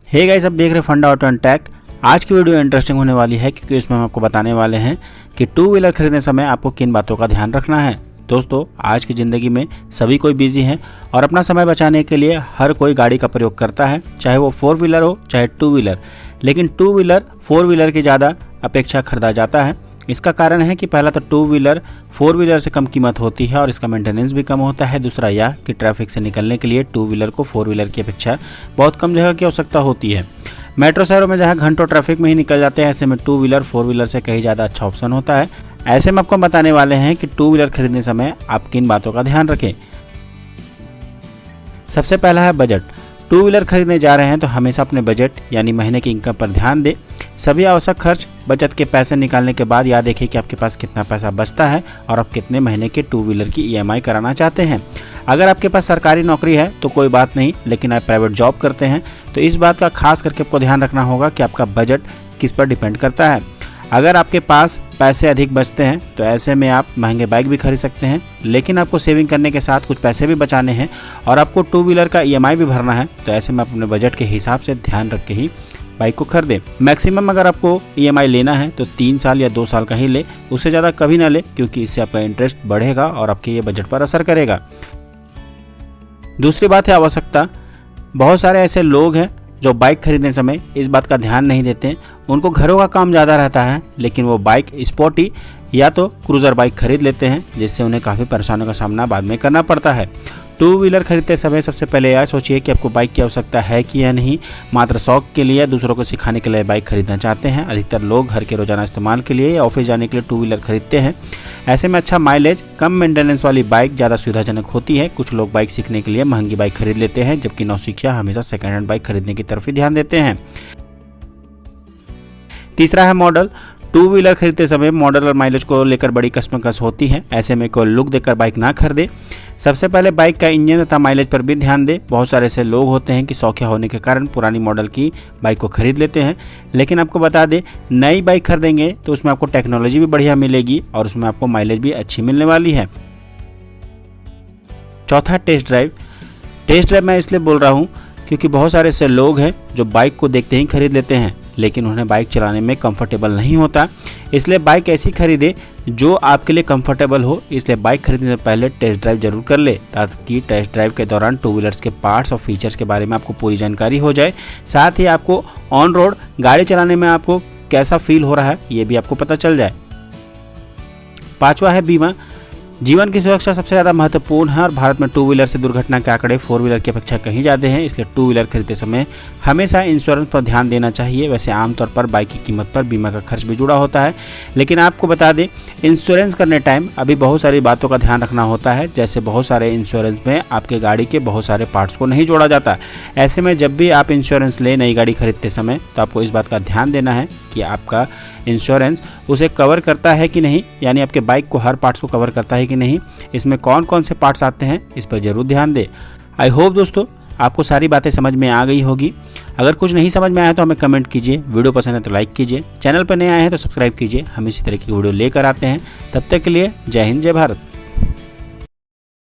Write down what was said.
Hey guys, आप देख रहे हैं फंडा ऑटो एंड टेक। आज की वीडियो इंटरेस्टिंग होने वाली है क्योंकि इसमें हम आपको बताने वाले हैं कि टू व्हीलर खरीदने समय आपको किन बातों का ध्यान रखना है। दोस्तों, आज की ज़िंदगी में सभी कोई बिजी है और अपना समय बचाने के लिए हर कोई गाड़ी का प्रयोग करता है, चाहे वो 4 व्हीलर हो चाहे 2 व्हीलर। लेकिन 2 व्हीलर 4 व्हीलर की ज़्यादा अपेक्षा खरीदा जाता है। इसका कारण है कि पहला तो 2 व्हीलर 4 व्हीलर से कम कीमत होती है और इसका मेंटेनेंस भी कम होता है। दूसरा यह कि ट्रैफिक से निकलने के लिए 2 व्हीलर को 4 व्हीलर की अपेक्षा बहुत कम जगह की आवश्यकता होती है। मेट्रो शहरों में जहां घंटों ट्रैफिक में ही निकल जाते हैं, ऐसे में 2 व्हीलर 4 व्हीलर से कहीं ज़्यादा अच्छा ऑप्शन होता है। ऐसे में आपको बताने वाले हैं कि 2 व्हीलर खरीदने समय आप किन बातों का ध्यान रखें। सबसे पहला है बजट। 2 व्हीलर खरीदने जा रहे हैं तो हमेशा अपने बजट यानी महीने की इनकम पर ध्यान दें। सभी आवश्यक खर्च बचत के पैसे निकालने के बाद यह देखें कि आपके पास कितना पैसा बचता है और आप कितने महीने के 2 व्हीलर की EMI कराना चाहते हैं। अगर आपके पास सरकारी नौकरी है तो कोई बात नहीं, लेकिन आप प्राइवेट जॉब करते हैं तो इस बात का खास करके आपको ध्यान रखना होगा कि आपका बजट किस पर डिपेंड करता है। अगर आपके पास पैसे अधिक बचते हैं तो ऐसे में आप महंगे बाइक भी खरीद सकते हैं, लेकिन आपको सेविंग करने के साथ कुछ पैसे भी बचाने हैं और आपको 2 व्हीलर का EMI भी भरना है, तो ऐसे में अपने बजट के हिसाब से ध्यान रख के ही बाइक को खरीदें। मैक्सिमम अगर आपको EMI लेना है तो 3 साल या 2 साल का ही ले, उससे ज़्यादा कभी ना ले, क्योंकि इससे आपका इंटरेस्ट बढ़ेगा और आपके ये बजट पर असर करेगा। दूसरी बात है आवश्यकता। बहुत सारे ऐसे लोग हैं जो बाइक खरीदने समय इस बात का ध्यान नहीं देते। उनको घरों का काम ज़्यादा रहता है, लेकिन वो बाइक स्पोर्टी या तो क्रूज़र बाइक खरीद लेते हैं, जिससे उन्हें काफ़ी परेशानियों का सामना बाद में करना पड़ता है। 2 व्हीलर खरीदते समय सबसे पहले यह सोचिए कि आपको बाइक की आवश्यकता है कि या नहीं। मात्र शौक के लिए, दूसरों को सिखाने के लिए बाइक खरीदना चाहते हैं। अधिकतर लोग घर के रोजाना इस्तेमाल के लिए या ऑफिस जाने के लिए 2 व्हीलर खरीदते हैं। ऐसे में अच्छा माइलेज, कम मेंटेनेंस वाली बाइक ज़्यादा सुविधाजनक होती है। कुछ लोग बाइक सीखने के लिए महंगी बाइक खरीद लेते हैं, जबकि नौसिखिया हमेशा सेकेंड हैंड बाइक खरीदने की तरफ ही ध्यान देते हैं। तीसरा है मॉडल। 2 व्हीलर खरीदते समय मॉडल और माइलेज को लेकर बड़ी कशमकश होती है। ऐसे में कोई लुक देखकर बाइक ना खरीदे। सबसे पहले बाइक का इंजन तथा माइलेज पर भी ध्यान दें। बहुत सारे ऐसे लोग होते हैं कि शौकिया होने के कारण पुरानी मॉडल की बाइक को खरीद लेते हैं, लेकिन आपको बता दें, नई बाइक खरीदेंगे तो उसमें आपको टेक्नोलॉजी भी बढ़िया मिलेगी और उसमें आपको माइलेज भी अच्छी मिलने वाली है। चौथा, टेस्ट ड्राइव। टेस्ट ड्राइव मैं इसलिए बोल रहा हूँ क्योंकि बहुत सारे ऐसे लोग हैं जो बाइक को देखते ही खरीद लेते हैं, लेकिन उन्हें बाइक चलाने में कंफर्टेबल नहीं होता। इसलिए बाइक ऐसी खरीदे जो आपके लिए कंफर्टेबल हो। इसलिए बाइक खरीदने से पहले टेस्ट ड्राइव जरूर कर ले, ताकि टेस्ट ड्राइव के दौरान 2 व्हीलर्स के पार्ट्स और फीचर्स के बारे में आपको पूरी जानकारी हो जाए। साथ ही आपको ऑन रोड गाड़ी चलाने में आपको कैसा फील हो रहा है ये भी आपको पता चल जाए। पांचवा है बीमा। जीवन की सुरक्षा सबसे ज़्यादा महत्वपूर्ण है और भारत में 2 व्हीलर से दुर्घटना के आंकड़े 4 व्हीलर की अपेक्षा कहीं ज़्यादा हैं। इसलिए 2 व्हीलर खरीदते समय हमेशा इंश्योरेंस पर ध्यान देना चाहिए। वैसे आमतौर पर बाइक की कीमत पर बीमा का खर्च भी जुड़ा होता है, लेकिन आपको बता दें, इंश्योरेंस करने टाइम अभी बहुत सारी बातों का ध्यान रखना होता है। जैसे बहुत सारे इंश्योरेंस में आपके गाड़ी के बहुत सारे पार्ट्स को नहीं जोड़ा जाता। ऐसे में जब भी आप इंश्योरेंस लें नई गाड़ी खरीदते समय, तो आपको इस बात का ध्यान देना है कि आपका इंश्योरेंस उसे कवर करता है कि नहीं, यानी आपके बाइक को हर पार्ट्स को कवर करता है कि नहीं, इसमें कौन कौन से पार्ट्स आते हैं, इस पर जरूर ध्यान दें। आई होप दोस्तों आपको सारी बातें समझ में आ गई होगी। अगर कुछ नहीं समझ में आया तो हमें कमेंट कीजिए। वीडियो पसंद है तो लाइक कीजिए। चैनल पर नए आए हैं तो सब्सक्राइब कीजिए। हम इसी तरह की वीडियो लेकर आते हैं। तब तक के लिए जय हिंद, जय भारत।